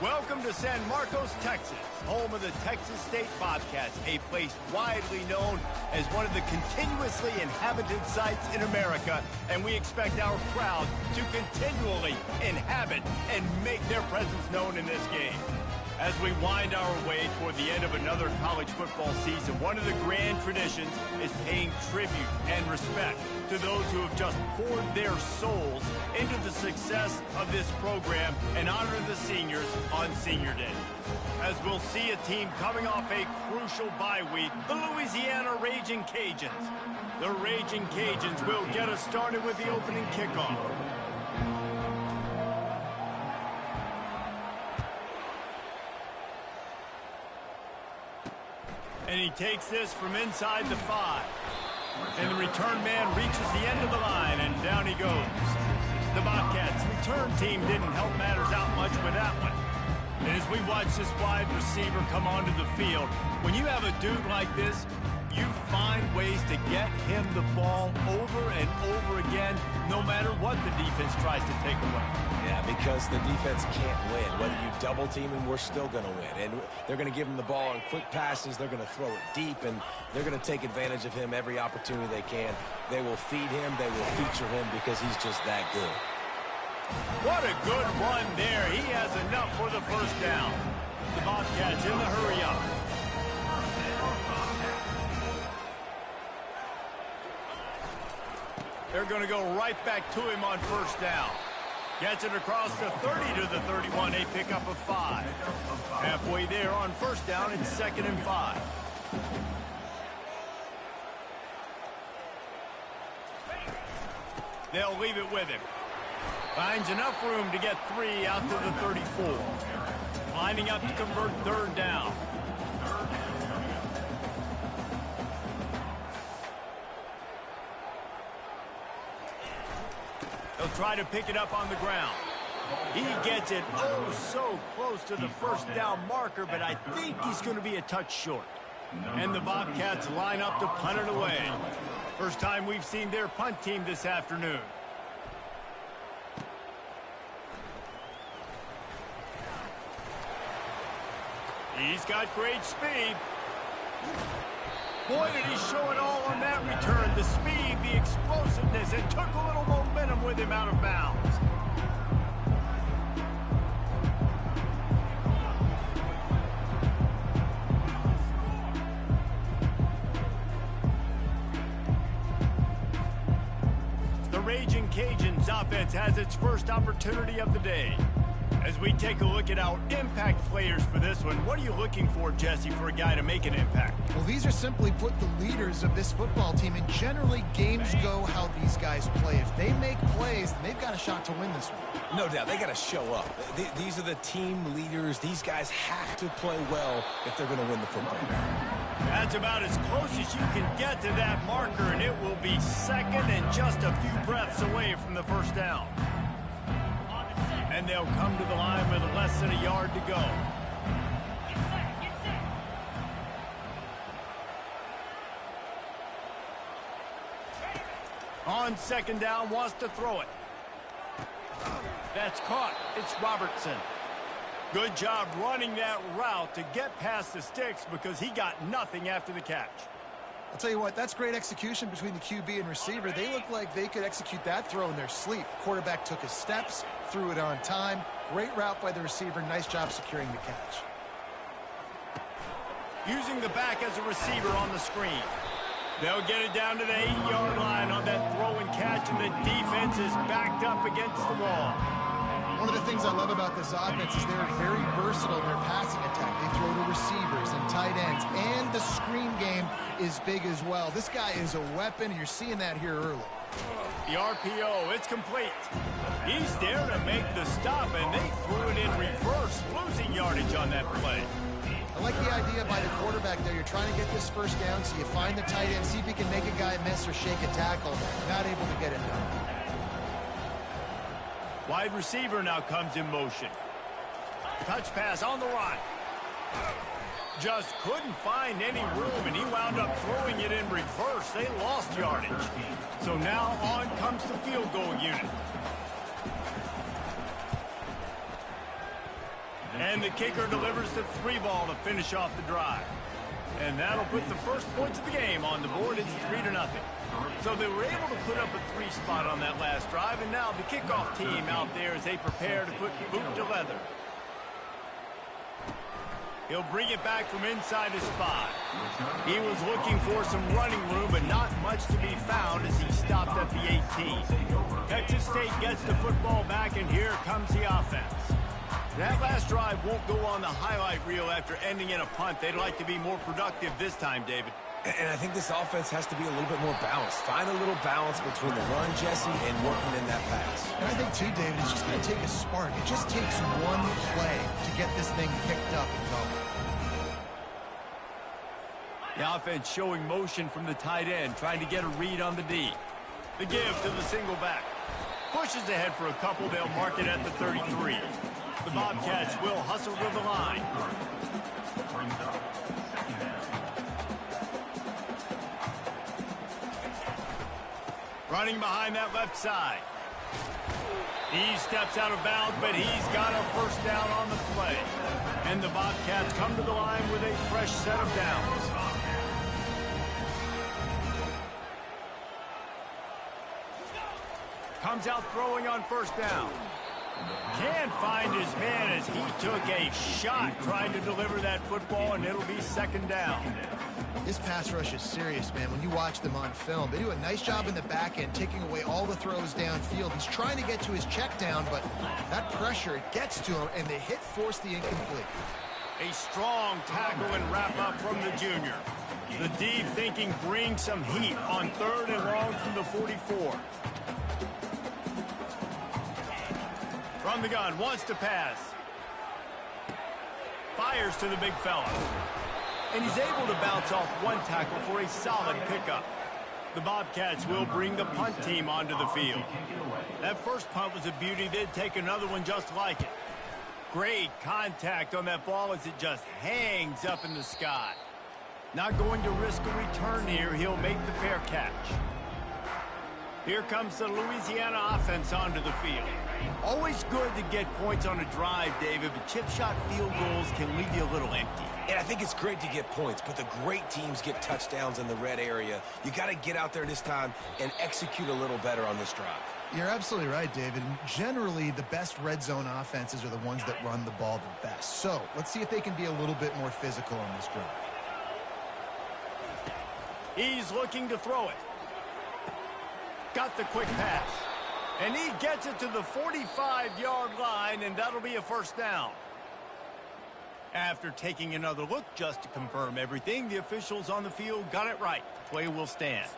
Welcome to San Marcos, Texas, home of the Texas State Bobcats, a place widely known as one of the continuously inhabited sites in America, and we expect our crowd to continually inhabit and make their presence known in this game. As we wind our way toward the end of another college football season, one of the grand traditions is paying tribute and respect to those who have just poured their souls into the success of this program and honor the seniors on Senior Day. As we'll see a team coming off a crucial bye week, the Louisiana Raging Cajuns. The Raging Cajuns will get us started with the opening kickoff. And he takes this from inside the 5. And the return man reaches the end of the line, and down he goes. The Bobcats' return team didn't help matters out much with that one. And as we watch this wide receiver come onto the field, when you have a dude like this, you find ways to get him the ball over and over again, no matter what the defense tries to take away. Yeah, because the defense can't win. Whether you double team him, we're still going to win. And they're going to give him the ball on quick passes. They're going to throw it deep, and they're going to take advantage of him every opportunity they can. They will feed him. They will feature him because he's just that good. What a good run there. He has enough for the first down. The Bobcats in the hurry up. They're going to go right back to him on first down. Gets it across the 30 to the 31. A pickup of 5. Halfway there on first down, it's 2nd and 5. They'll leave it with him. Finds enough room to get 3 out to the 34. Lining up to convert 3rd down. He'll try to pick it up on the ground. He gets it oh so close to the first down marker, but I think he's going to be a touch short. And the Bobcats line up to punt it away. First time we've seen their punt team this afternoon. He's got great speed. Boy, did he show it all on that return. The speed, the explosiveness, it took a little momentum with him out of bounds. The Raging Cajuns offense has its first opportunity of the day. As we take a look at our impact players for this one, what are you looking for, Jesse, for a guy to make an impact? Well, these are simply put the leaders of this football team, and generally games go how these guys play. If they make plays, then they've got a shot to win this one. No doubt, they got to show up. These are the team leaders. These guys have to play well if they're going to win the football game. That's about as close as you can get to that marker, and it will be 2nd and just a few breaths away from the first down. And they'll come to the line with less than a yard to go. On 2nd down, wants to throw it. That's caught. It's Robertson. Good job running that route to get past the sticks because he got nothing after the catch. I'll tell you what, that's great execution between the QB and receiver. They look like they could execute that throw in their sleep. Quarterback took his steps, threw it on time. Great route by the receiver. Nice job securing the catch. Using the back as a receiver on the screen. They'll get it down to the 8-yard line on that throw and catch, and the defense is backed up against the wall. One of the things I love about this offense is they're very versatile in their passing attack. They throw to receivers and tight ends, and the screen game is big as well. This guy is a weapon, and you're seeing that here early. The RPO, it's complete. He's there to make the stop, and they threw it in reverse, losing yardage on that play. I like the idea by the quarterback there. You're trying to get this first down, so you find the tight end, see if he can make a guy miss or shake a tackle. Not able to get it done. Wide receiver now comes in motion. Touch pass on the run. Just couldn't find any room, and he wound up throwing it in reverse. They lost yardage. So now on comes the field goal unit. And the kicker delivers the 3-ball to finish off the drive. And that'll put the first points of the game on the board. It's 3-0. So they were able to put up a 3 spot on that last drive, and now the kickoff team out there as they prepare to put boot to leather. He'll bring it back from inside his spot. He was looking for some running room, but not much to be found as he stopped at the 18. Texas State gets the football back, and here comes the offense. That last drive won't go on the highlight reel after ending in a punt. They'd like to be more productive this time, David. And I think this offense has to be a little bit more balanced. Find a little balance between the run, Jesse, and working in that pass. And I think, too, David, it's just going to take a spark. It just takes one play to get this thing picked up and going. The offense showing motion from the tight end, trying to get a read on the D. The give to the single back. Pushes ahead for a couple. They'll mark it at the 33. The Bobcats will hustle to the line. Running behind that left side. He steps out of bounds, but he's got a first down on the play. And the Bobcats come to the line with a fresh set of downs. Comes out throwing on first down. Can't find his man as he took a shot trying to deliver that football, and it'll be second down. This pass rush is serious, man. When you watch them on film, they do a nice job in the back end, taking away all the throws downfield. He's trying to get to his check down, but that pressure, it gets to him, and the hit forced the incomplete. A strong tackle and wrap up from the junior. The D thinking bring some heat on 3rd and long from the 44. From the gun, wants to pass. Fires to the big fella. And he's able to bounce off one tackle for a solid pickup. The Bobcats will bring the punt team onto the field. That first punt was a beauty. They'd take another one just like it. Great contact on that ball as it just hangs up in the sky. Not going to risk a return here. He'll make the fair catch. Here comes the Louisiana offense onto the field. Always good to get points on a drive, David, but chip shot field goals can leave you a little empty. And I think it's great to get points, but the great teams get touchdowns in the red area. You got to get out there this time and execute a little better on this drive. You're absolutely right, David. Generally, the best red zone offenses are the ones that run the ball the best. So let's see if they can be a little bit more physical on this drive. He's looking to throw it. Got the quick pass. And he gets it to the 45-yard line, and that'll be a first down. After taking another look just to confirm everything, the officials on the field got it right. Play will stand.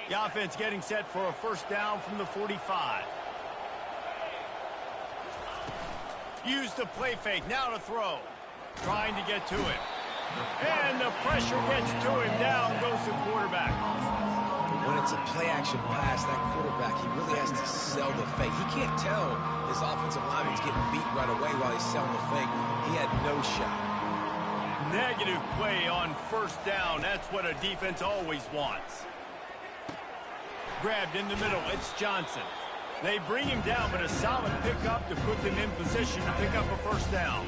The offense getting set for a first down from the 45. Use the play fake, now to throw. Trying to get to it. And the pressure gets to him. Down goes the quarterback. When it's a play-action pass, that quarterback, he really has to sell the fake. He can't tell his offensive lineman's getting beat right away while he's selling the fake. He had no shot. Negative play on first down. That's what a defense always wants. Grabbed in the middle. It's Johnson. They bring him down, but a solid pickup to put them in position to pick up a first down.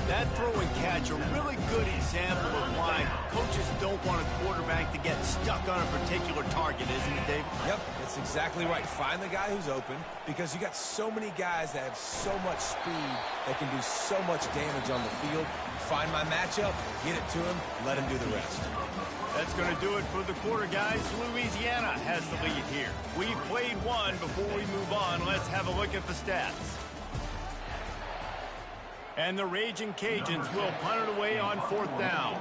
That throw and catch, a really good example of why coaches don't want a quarterback to get stuck on a particular target, isn't it, Dave? Yep, that's exactly right. Find the guy who's open, because you got so many guys that have so much speed that can do so much damage on the field. Find my matchup, get it to him, let him do the rest. That's going to do it for the quarter, guys. Louisiana has the lead here. We've played one. Before we move on, let's have a look at the stats. And the Raging Cajuns will punt it away on fourth down.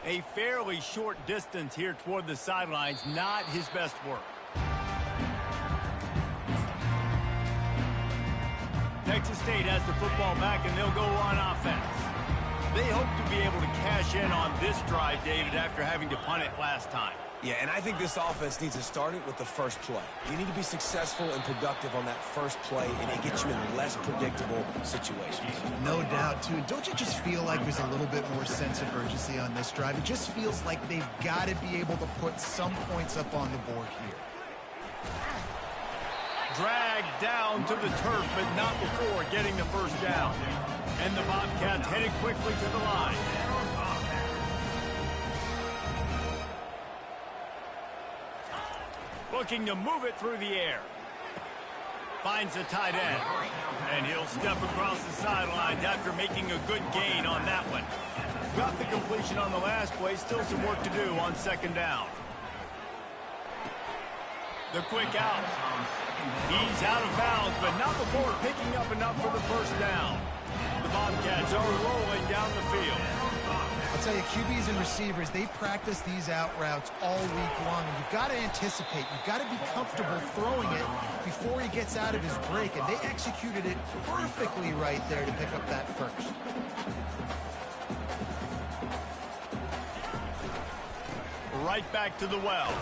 A fairly short distance here toward the sidelines, not his best work. Texas State has the football back, and they'll go on offense. They hope to be able to cash in on this drive, David, after having to punt it last time. Yeah, and I think this offense needs to start it with the first play. You need to be successful and productive on that first play, and it gets you in less predictable situations. No doubt, too. Don't you just feel like there's a little bit more sense of urgency on this drive? It just feels like they've got to be able to put some points up on the board here. Dragged down to the turf, but not before getting the first down. And the Bobcats headed quickly to the line. Looking to move it through the air. Finds a tight end. And he'll step across the sidelines after making a good gain on that one. Got the completion on the last play. Still some work to do on second down. The quick out. He's out of bounds, but not before picking up enough for the first down. The Bobcats are rolling down the field. I'll tell you, QBs and receivers, they practice these out routes all week long. And you've got to anticipate. You've got to be comfortable throwing it before he gets out of his break. And they executed it perfectly right there to pick up that first. Right back to the well.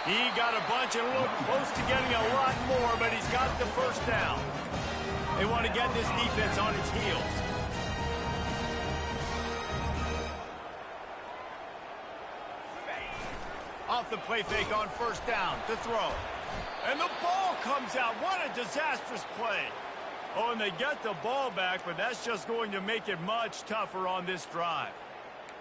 He got a bunch and looked close to getting a lot more, but he's got the first down. They want to get this defense on its heels. Off the play fake on first down to throw. And the ball comes out. What a disastrous play. Oh, and they get the ball back, but that's just going to make it much tougher on this drive.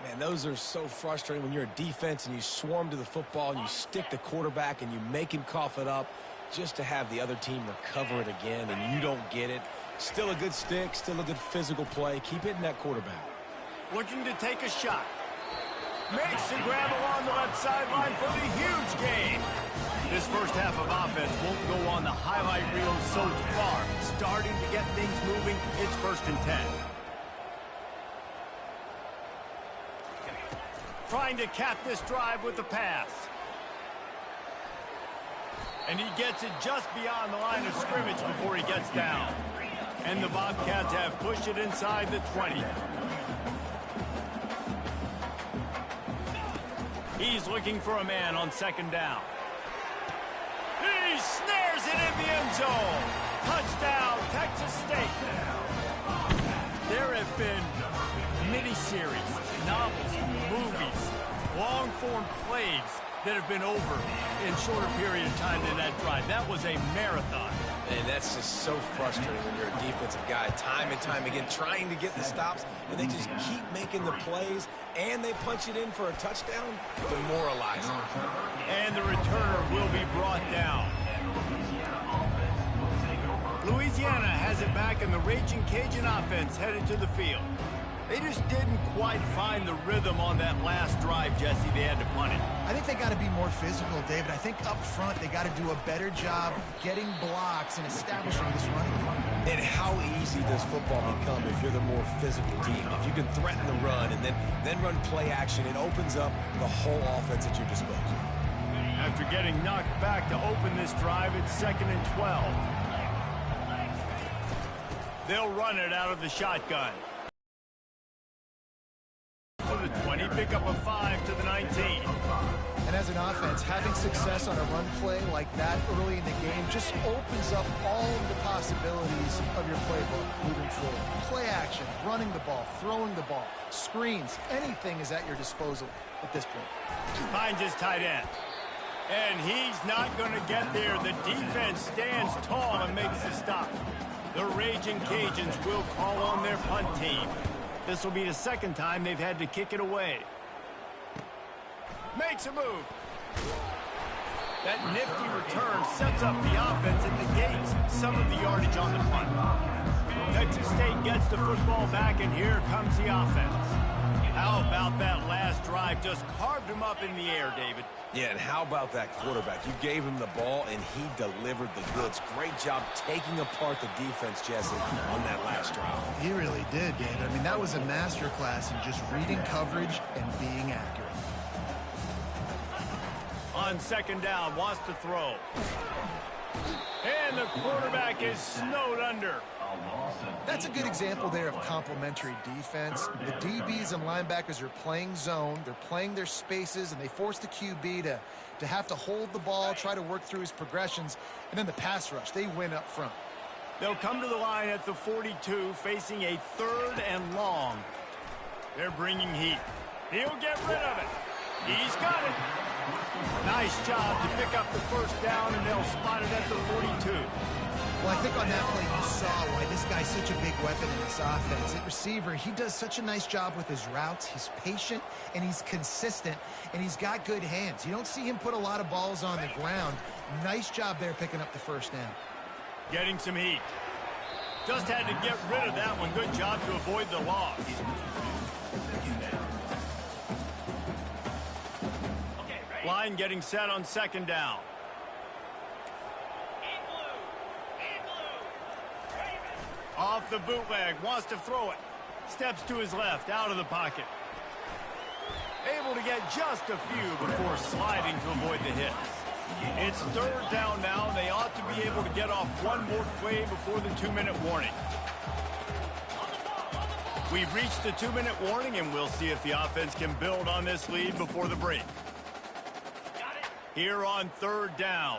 Man, those are so frustrating when you're a defense and you swarm to the football and you stick the quarterback and you make him cough it up just to have the other team recover it again and you don't get it. Still a good stick, still a good physical play. Keep hitting that quarterback. Looking to take a shot. Makes the grab along the left sideline for the huge gain. This first half of offense won't go on the highlight reel so far. Starting to get things moving. It's 1st and 10. Trying to cap this drive with the pass. And he gets it just beyond the line of scrimmage before he gets down. And the Bobcats have pushed it inside the 20. He's looking for a man on second down. He snares it in the end zone. Touchdown, Texas State. There have been miniseries, novels, movies, long-form plays that have been over in shorter period of time than that drive. That was a marathon. And that's just so frustrating when you're a defensive guy, time and time again, trying to get the stops, and they just keep making the plays, and they punch it in for a touchdown. Demoralizing. And the returner will be brought down. Louisiana has it back, and the Raging Cajun offense headed to the field. They just didn't quite find the rhythm on that last drive, Jesse. They had to punt it. I think they got to be more physical, David. I think up front they got to do a better job getting blocks and establishing this running game. And how easy does football become if you're the more physical team? If you can threaten the run and then run play action, it opens up the whole offense at your disposal. After getting knocked back to open this drive, it's 2nd and 12. They'll run it out of the shotgun. To the 20, pick up a 5 to the 19. And as an offense, having success on a run play like that early in the game just opens up all of the possibilities of your playbook moving forward. Play action, running the ball, throwing the ball, screens, anything is at your disposal at this point. Finds his tight end. And he's not going to get there. The defense stands tall and makes the stop. The Raging Cajuns will call on their punt team. This will be the 2nd time they've had to kick it away. Makes a move. That nifty return sets up the offense and negates some of the yardage on the punt. Texas State gets the football back, and here comes the offense. How about that last drive? Just carved him up in the air, David. Yeah, and how about that quarterback? You gave him the ball, and he delivered the goods. Great job taking apart the defense, Jesse, on that last drive. He really did, David. I mean, that was a masterclass in just reading coverage and being accurate. On 2nd down, wants to throw. And the quarterback is snowed under. That's a good example there of complementary defense. The DBs and linebackers are playing zone. They're playing their spaces, and they force the QB to have to hold the ball, try to work through his progressions, and then the pass rush. They win up front. They'll come to the line at the 42, facing a 3rd and long. They're bringing heat. He'll get rid of it. He's got it. Nice job to pick up the first down, and they'll spot it at the 42. Well, I think on that play you saw why this guy's such a big weapon in this offense. At receiver, he does such a nice job with his routes. He's patient, and he's consistent, and he's got good hands. You don't see him put a lot of balls on the ground. Nice job there picking up the first down. Getting some heat. Just had to get rid of that one. Good job to avoid the loss. Line getting set on second down. Off the bootleg, wants to throw it. Steps to his left, out of the pocket. Able to get just a few before sliding to avoid the hit. It's third down now. They ought to be able to get off one more play before the 2-minute warning. We've reached the 2-minute warning, and we'll see if the offense can build on this lead before the break. Here on third down.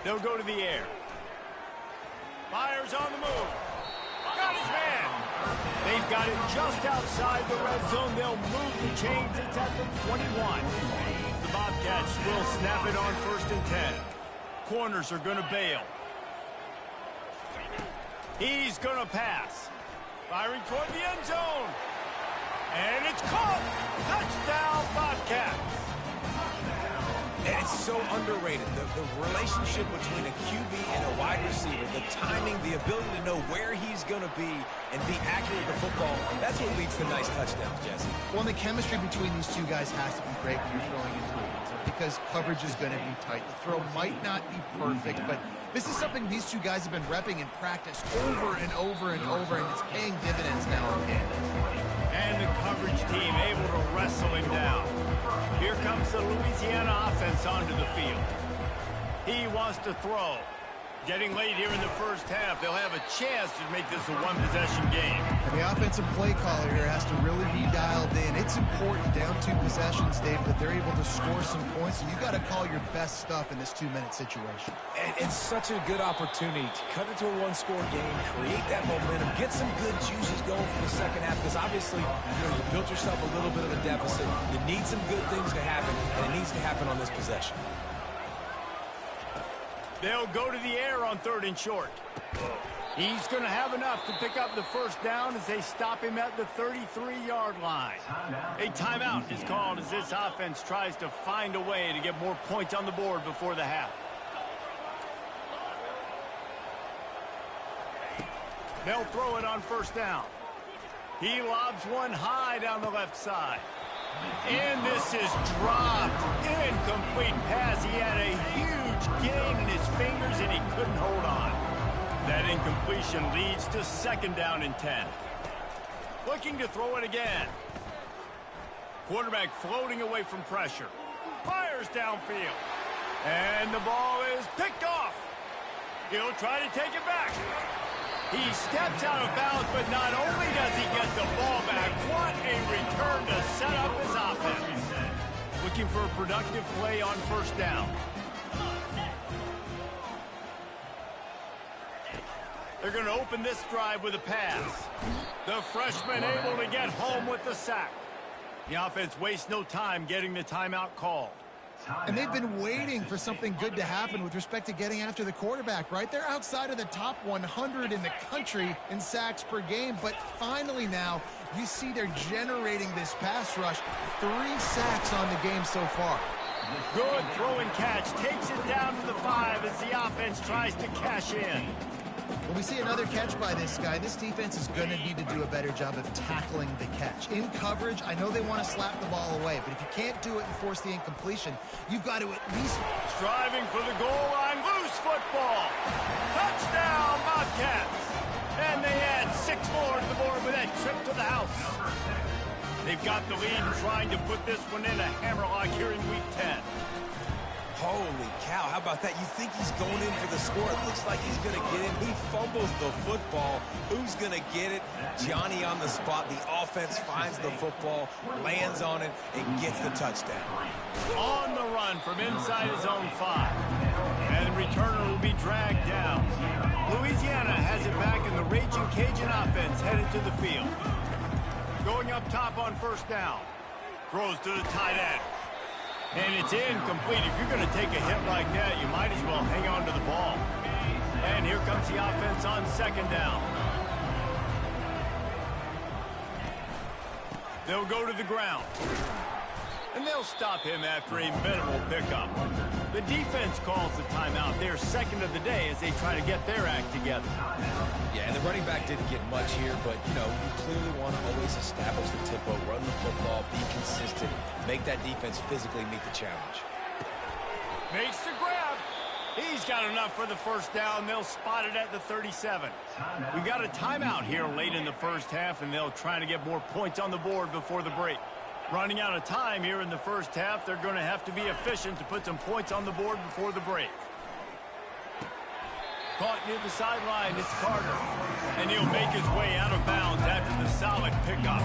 They'll go to the air. Fires on the move. Got his man. They've got it just outside the red zone. They'll move the chains. It's at the 21. The Bobcats will snap it on 1st and 10. Corners are going to bail. He's going to pass. Firing toward the end zone. And it's caught. Touchdown, Bobcats. And it's so underrated, the relationship between a QB and a wide receiver, the timing, the ability to know where he's going to be and be accurate with the football, that's what leads to nice touchdowns, Jesse. Well, the chemistry between these two guys has to be great when you're throwing into it because coverage is going to be tight. The throw might not be perfect, but this is something these two guys have been repping in practice over and over and over, and it's paying dividends now again. And the coverage team able to wrestle him down. Here comes the Louisiana offense onto the field. He wants to throw. Getting late here in the first half, they'll have a chance to make this a one-possession game. And the offensive play caller here has to really be dialed in. It's important down 2 possessions, Dave, that they're able to score some points. So you got to call your best stuff in this 2-minute situation. And it's such a good opportunity to cut it to a one-score game, create that momentum, get some good juices going for the second half, because obviously, you built yourself a little bit of a deficit. You need some good things to happen, and it needs to happen on this possession. They'll go to the air on 3rd and short. He's going to have enough to pick up the first down as they stop him at the 33-yard line. A timeout is called as this offense tries to find a way to get more points on the board before the half. They'll throw it on 1st down. He lobs one high down the left side. And this is dropped. Incomplete pass. He had a huge gain in his fingers, and he couldn't hold on. That incompletion leads to 2nd down and 10. Looking to throw it again. Quarterback floating away from pressure. Fires downfield. And the ball is picked off. He'll try to take it back. He steps out of bounds, but not only does he get the ball back, what a return to set up his offense. Looking for a productive play on 1st down. They're going to open this drive with a pass. The freshman able to get home with the sack. The offense wastes no time getting the timeout called. And they've been waiting for something good to happen with respect to getting after the quarterback, right? They're outside of the top 100 in the country in sacks per game, but finally now you see they're generating this pass rush. 3 sacks on the game so far. Good throw and catch. Takes it down to the 5 as the offense tries to cash in. When we see another catch by this guy, this defense is going to need to do a better job of tackling the catch. In coverage, I know they want to slap the ball away, but if you can't do it and force the incompletion, you've got to at least... Striving for the goal line, loose football. Touchdown, Bobcats. And they add 6 more to the board with that trip to the house. They've got the lead and trying to put this one in a hammerlock here in Week 10. Holy cow, how about that? You think he's going in for the score. It looks like he's going to get it. He fumbles the football. Who's going to get it? Johnny on the spot. The offense finds the football, lands on it, and gets the touchdown. On the run from inside his own 5. And the returner will be dragged down. Louisiana has it back, and the Raging Cajun offense headed to the field. Going up top on first down. Throws to the tight end. And it's incomplete. If you're going to take a hit like that, you might as well hang on to the ball. And here comes the offense on second down. They'll go to the ground. And they'll stop him after a minimal pickup. The defense calls the timeout. They're second of the day as they try to get their act together. Yeah, and the running back didn't get much here, but, you clearly want to always establish the tempo, run the football, be consistent, make that defense physically meet the challenge. Makes the grab. He's got enough for the first down. They'll spot it at the 37. We got a timeout here late in the first half, and they'll try to get more points on the board before the break. Running out of time here in the first half, they're going to have to be efficient to put some points on the board before the break. Caught near the sideline, it's Carter. And he'll make his way out of bounds after the solid pickup.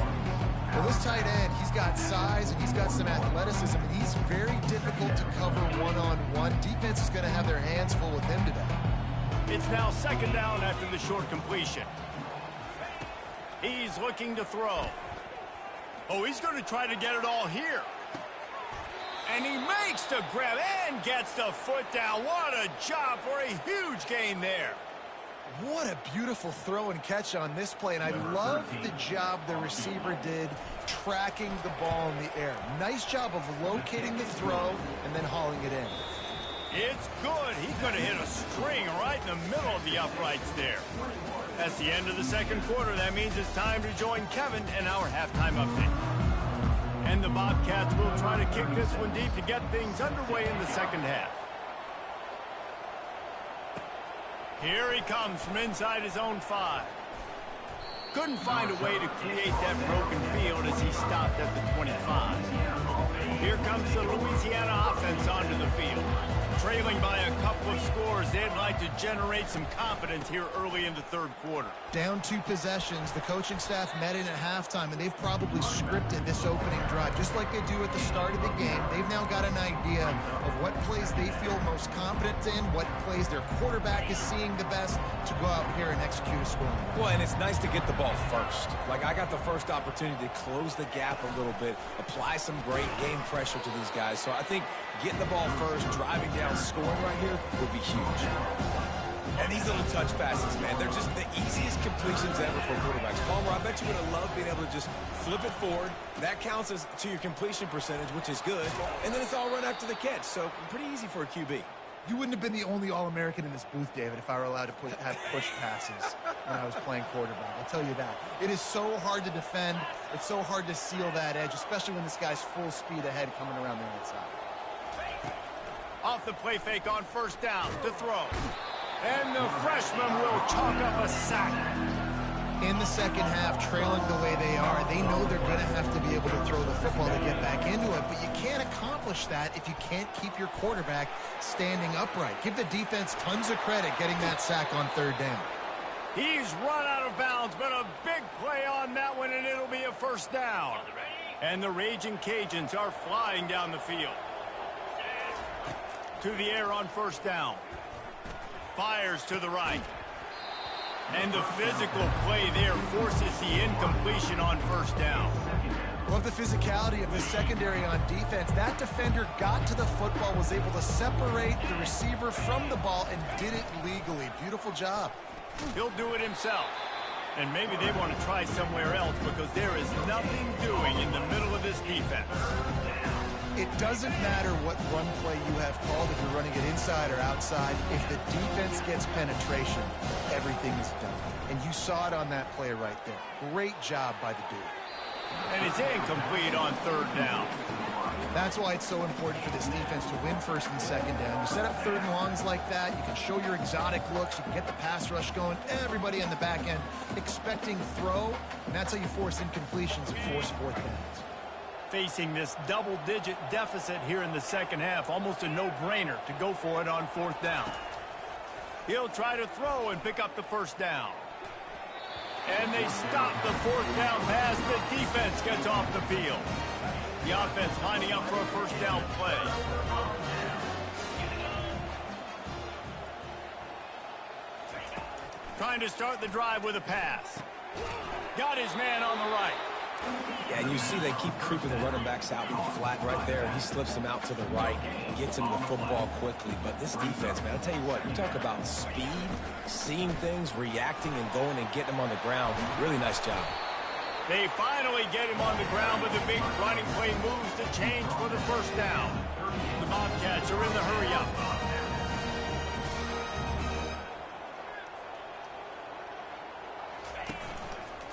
Well, this tight end, he's got size and he's got some athleticism, and he's very difficult to cover one-on-one. Defense is going to have their hands full with him today. It's now second down after the short completion. He's looking to throw. Oh, he's going to try to get it all here. And he makes the grab and gets the foot down. What a job for a huge gain there. What a beautiful throw and catch on this play, and I love the job the receiver did tracking the ball in the air. Nice job of locating the throw and then hauling it in. It's good. He's going to hit a string right in the middle of the uprights there. That's the end of the second quarter. That means it's time to join Kevin in our halftime update. And the Bobcats will try to kick this one deep to get things underway in the second half. Here he comes from inside his own 5. Couldn't find a way to create that broken field as he stopped at the 25. Here comes the Louisiana offense onto the field. Trailing by a couple of scores, they'd like to generate some confidence here early in the third quarter. Down 2 possessions, the coaching staff met in at halftime, and they've probably scripted this opening drive, just like they do at the start of the game. They've now got an idea of what plays they feel most confident in, what plays their quarterback is seeing the best to go out here and execute a score. Well, and it's nice to get the ball first. Like, I got the first opportunity to close the gap a little bit, apply some great game pressure to these guys. So I think getting the ball first, driving down, scoring right here would be huge. And these little touch passes, man, they're just the easiest completions ever for quarterbacks. Palmer, I bet you would have loved being able to just flip it forward. That counts as to your completion percentage, which is good. And then it's all run after the catch. So pretty easy for a QB. You wouldn't have been the only All-American in this booth, David, if I were allowed to have push passes when I was playing quarterback. I'll tell you that. It is so hard to defend. It's so hard to seal that edge, especially when this guy's full speed ahead coming around the outside. Off the play fake on first down to throw. And the freshman will chalk up a sack. In the second half, trailing the way they are, they know they're going to have to be able to throw the football to get back into it, but you can't accomplish that if you can't keep your quarterback standing upright. Give the defense tons of credit getting that sack on third down. He's run out of bounds, but a big play on that one, and it'll be a first down. And the Raging Cajuns are flying down the field. To the air on first down. Fires to the right. And the physical play there forces the incompletion on first down. Love the physicality of the secondary on defense. That defender got to the football, was able to separate the receiver from the ball, and did it legally. Beautiful job. He'll do it himself. And maybe they want to try somewhere else because there is nothing doing in the middle of this defense. It doesn't matter what run play you have called, if you're running it inside or outside. If the defense gets penetration, everything is done. And you saw it on that play right there. Great job by the dude. And it's incomplete on third down. That's why it's so important for this defense to win first and second down. You set up third and longs like that, you can show your exotic looks, you can get the pass rush going, everybody on the back end expecting throw, and that's how you force incompletions and force fourth downs. Facing this double-digit deficit here in the second half, almost a no-brainer to go for it on fourth down. He'll try to throw and pick up the first down. And they stop the fourth down pass. The defense gets off the field. The offense lining up for a first down play. Trying to start the drive with a pass. Got his man on the right. Yeah, and you see they keep creeping the running backs out in the flat right there. He slips them out to the right, gets him the football quickly. But this defense, man, I'll tell you what, you talk about speed, seeing things, reacting, and going and getting them on the ground. Really nice job. They finally get him on the ground, but the big running play moves to change for the first down. The Bobcats are in the hurry-up.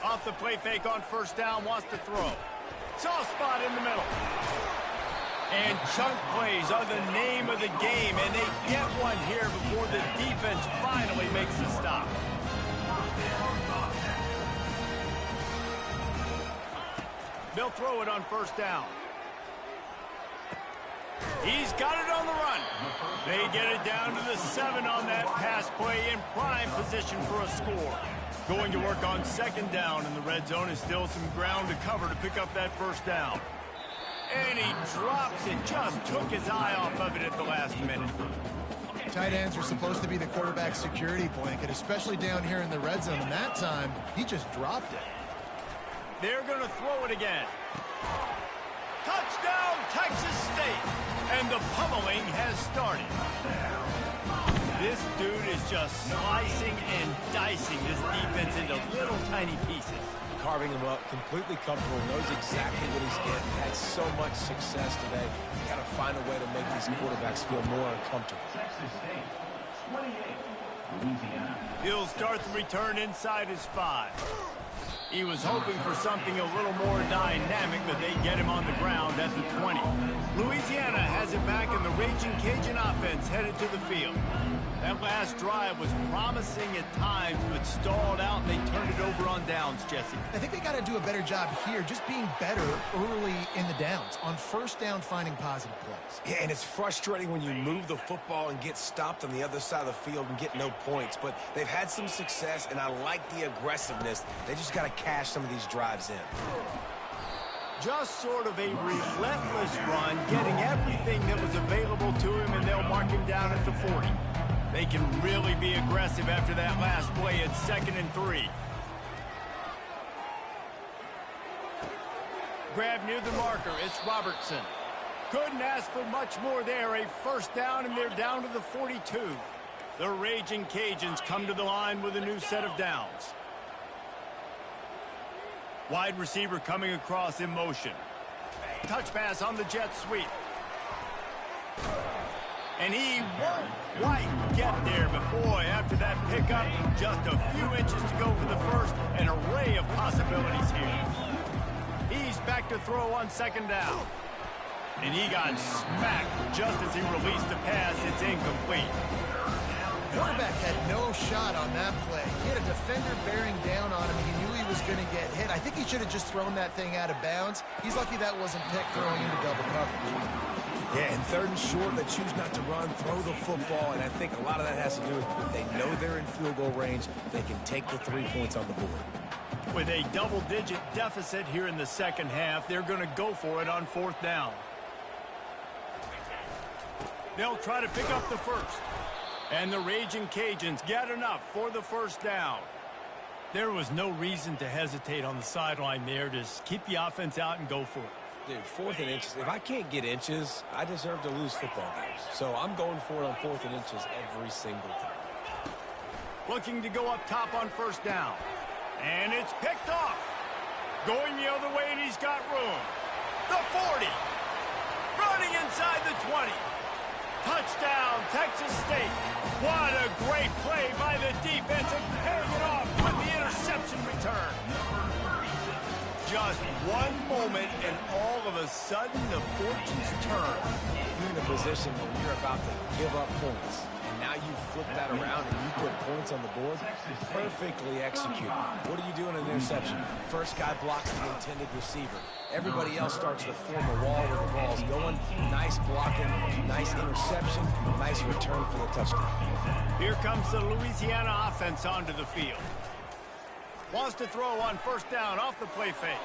Off the play fake on first down, wants to throw. Soft spot in the middle. And chunk plays are the name of the game, and they get one here before the defense finally makes the stop. They'll throw it on first down. He's got it on the run. They get it down to the 7 on that pass play in prime position for a score. Going to work on second down, and the red zone is still some ground to cover to pick up that first down. And he drops it, just took his eye off of it at the last minute. Tight ends are supposed to be the quarterback's security blanket, especially down here in the red zone, and that time, he just dropped it. They're going to throw it again. Touchdown, Texas State! And the pummeling has started. This dude is just slicing and dicing this defense into little tiny pieces. Carving him up, completely comfortable, knows exactly what he's getting. Had so much success today. You got to find a way to make these quarterbacks feel more uncomfortable. He'll start the return inside his 5. He was hoping for something a little more dynamic, but they get him on the ground at the 20. Louisiana has it back, and the Raging Cajun offense headed to the field. That last drive was promising at times, but stalled out, and they turned it over on downs, Jesse. I think they got to do a better job here, just being better early in the downs, on first down finding positive plays. Yeah, and it's frustrating when you move the football and get stopped on the other side of the field and get no points, but they've had some success, and I like the aggressiveness. They just got to cash some of these drives in. Just sort of a relentless run, getting everything that was available to him, and they'll mark him down at the 40. They can really be aggressive after that last play at 2nd and 3. Grab near the marker, it's Robertson. Couldn't ask for much more there, a first down, and they're down to the 42. The Raging Cajuns come to the line with a new set of downs. Wide receiver coming across in motion. Touch pass on the jet sweep. And he won't quite get there, but boy, after that pickup, just a few inches to go for the first, an array of possibilities here. He's back to throw on second down. And he got smacked just as he released the pass. It's incomplete. Quarterback had no shot on that play. He had a defender bearing down on him. He knew he was going to get hit. I think he should have just thrown that thing out of bounds. He's lucky that wasn't picked throwing into double coverage. Yeah, and 3rd and short, they choose not to run, throw the football, and I think a lot of that has to do with if they know they're in field goal range, they can take the 3 points on the board. With a double-digit deficit here in the second half, they're going to go for it on 4th down. They'll try to pick up the first. And the Raging Cajuns get enough for the first down. There was no reason to hesitate on the sideline there. Just keep the offense out and go for it. Dude, 4th and inches. If I can't get inches, I deserve to lose football games. So I'm going for it on 4th and inches every single time. Looking to go up top on first down. And it's picked off. Going the other way, and he's got room. The 40. Running inside the 20. Touchdown, Texas State. What a great play by the defense, and paying it off with the interception return. Just one moment, and all of a sudden, the fortunes turn. You're in a position where you're about to give up points, and now you flip that around and you put points on the board. Perfectly executed. What do you do in an interception? First guy blocks the intended receiver. Everybody else starts to form a wall where the ball's going. Nice blocking, nice interception, nice return for the touchdown. Here comes the Louisiana offense onto the field. Wants to throw on first down off the play fake.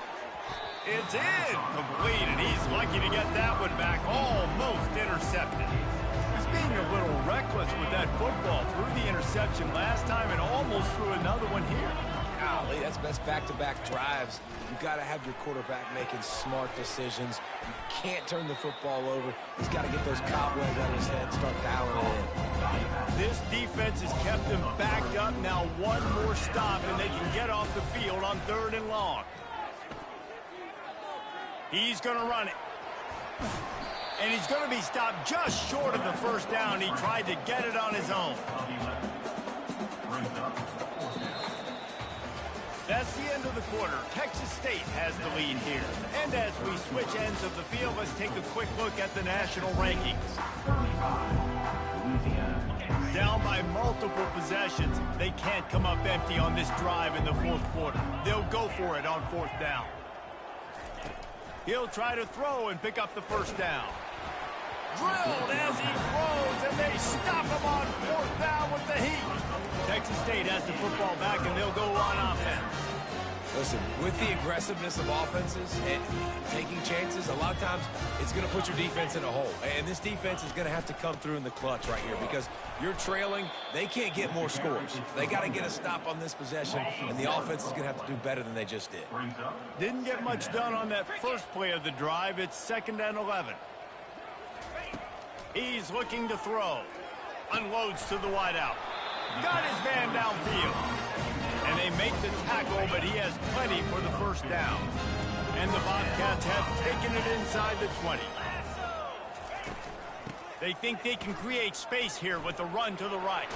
It's incomplete, and he's lucky to get that one back, almost intercepted. This being a little reckless with that football. Threw the interception last time and almost threw another one here. Golly, that's back-to-back drives. You've got to have your quarterback making smart decisions. You can't turn the football over. He's got to get those cobwebs out of his head and start dialing it in. This defense has kept them backed up. Now one more stop, and they can get off the field on 3rd and long. He's going to run it. And he's going to be stopped just short of the first down. He tried to get it on his own. That's the end of the quarter. Texas State has the lead here. And as we switch ends of the field, let's take a quick look at the national rankings. Down by multiple possessions. They can't come up empty on this drive in the 4th quarter. They'll go for it on 4th down. He'll try to throw and pick up the first down. Drilled as he throws, and they stop him on 4th down with the heat. Texas State has the football back, and they'll go on offense. Listen, with the aggressiveness of offenses and taking chances, a lot of times it's going to put your defense in a hole. And this defense is going to have to come through in the clutch right here because you're trailing. They can't get more scores. They got to get a stop on this possession, and the offense is going to have to do better than they just did. Didn't get much done on that first play of the drive. It's 2nd and 11. He's looking to throw. Unloads to the wideout. Got his man downfield. And they make the tackle, but he has plenty for the first down. And the Bobcats have taken it inside the 20. They think they can create space here with the run to the right.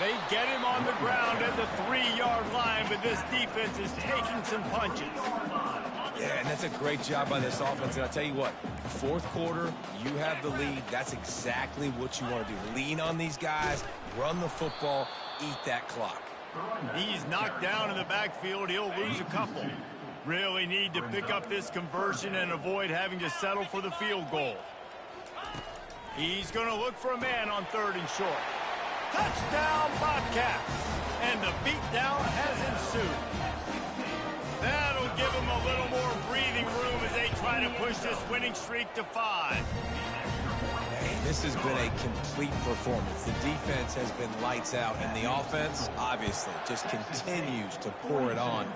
They get him on the ground at the 3-yard line, but this defense is taking some punches. Yeah, and that's a great job by this offense. And I'll tell you what, 4th quarter, you have the lead. That's exactly what you want to do. Lean on these guys, run the football, eat that clock. He's knocked down in the backfield. He'll lose a couple. Really need to pick up this conversion and avoid having to settle for the field goal. He's going to look for a man on 3rd and short. Touchdown, Bobcats! And the beatdown has ensued. That'll give them a little more breathing room as they try to push this winning streak to 5. This has been a complete performance. The defense has been lights out, and the offense, obviously, just continues to pour it on.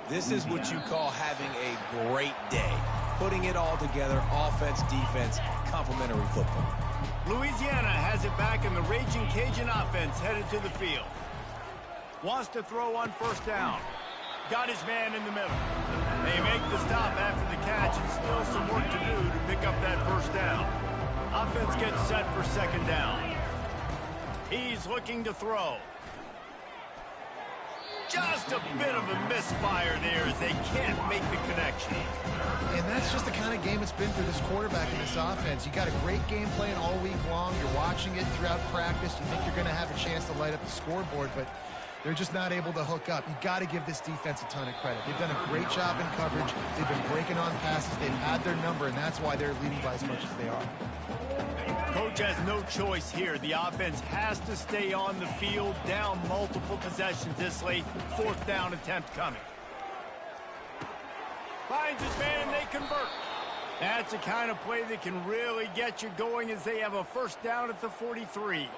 This is what you call having a great day. Putting it all together, offense, defense, complementary football. Louisiana has it back, and the Raging Cajun offense headed to the field. Wants to throw on 1st down. Got his man in the middle. They make the stop after the catch, and still some work to do to pick up that 1st down. Offense gets set for 2nd down. He's looking to throw. Just a bit of a misfire there as they can't make the connection. And that's just the kind of game it's been for this quarterback in this offense. You got a great game plan all week long. You're watching it throughout practice. You think you're going to have a chance to light up the scoreboard, but they're just not able to hook up. You got to give this defense a ton of credit. They've done a great job in coverage. They've been breaking on passes. They've had their number, and that's why they're leading by as much as they are. Coach has no choice here. The offense has to stay on the field, down multiple possessions this late. 4th down attempt coming. Finds his man, and they convert. That's the kind of play that can really get you going as they have a 1st down at the 43.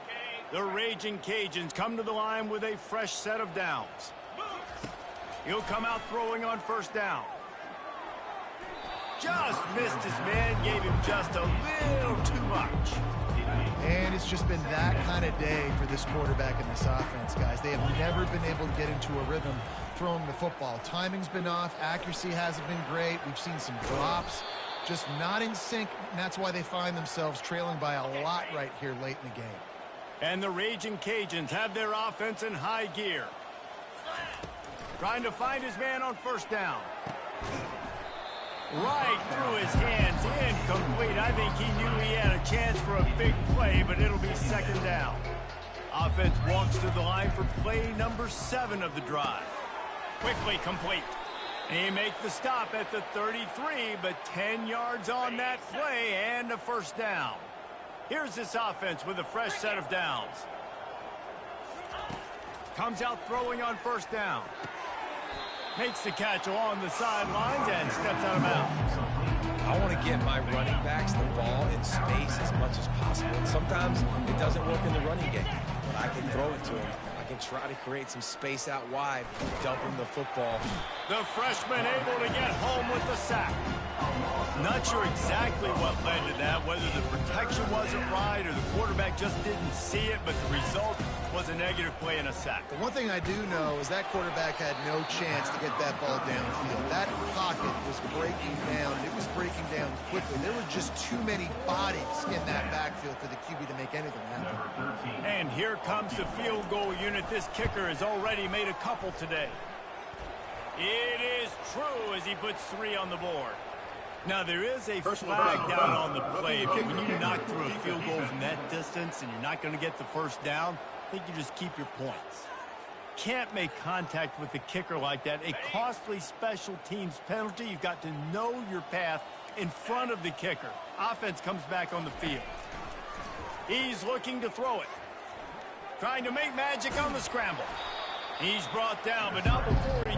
The Raging Cajuns come to the line with a fresh set of downs. He'll come out throwing on 1st down. Just missed his man, gave him just a little too much. And it's just been that kind of day for this quarterback in this offense, guys. They have never been able to get into a rhythm throwing the football. Timing's been off. Accuracy hasn't been great. We've seen some drops. Just not in sync, and that's why they find themselves trailing by a lot right here late in the game. And the Raging Cajuns have their offense in high gear. Trying to find his man on 1st down. Right through his hands, incomplete. I think he knew he had a chance for a big play, but it'll be 2nd down. Offense walks to the line for play number 7 of the drive. Quickly complete. He makes the stop at the 33, but 10 yards on that play and a 1st down. Here's this offense with a fresh set of downs. Comes out throwing on 1st down. Makes the catch along the sidelines and steps out of bounds. I want to give get my running backs the ball in space as much as possible. And sometimes it doesn't work in the running game, but I can throw it to him. I can try to create some space out wide, dump him the football. The freshman able to get home with the sack. Not sure exactly what led to that, whether the protection wasn't right or the quarterback just didn't see it, but the result was a negative play and a sack. The one thing I do know is that quarterback had no chance to get that ball downfield. That pocket was breaking down. It was breaking down quickly. There were just too many bodies in that backfield for the QB to make anything happen. And here comes the field goal unit. This kicker has already made a couple today. It is true as he puts 3 on the board. Now, there is a flag down on the play, but when you knock through a field goal from that distance and you're not going to get the first down, I think you just keep your points. Can't make contact with the kicker like that. A costly special teams penalty. You've got to know your path in front of the kicker. Offense comes back on the field. He's looking to throw it. Trying to make magic on the scramble. He's brought down, but not before he...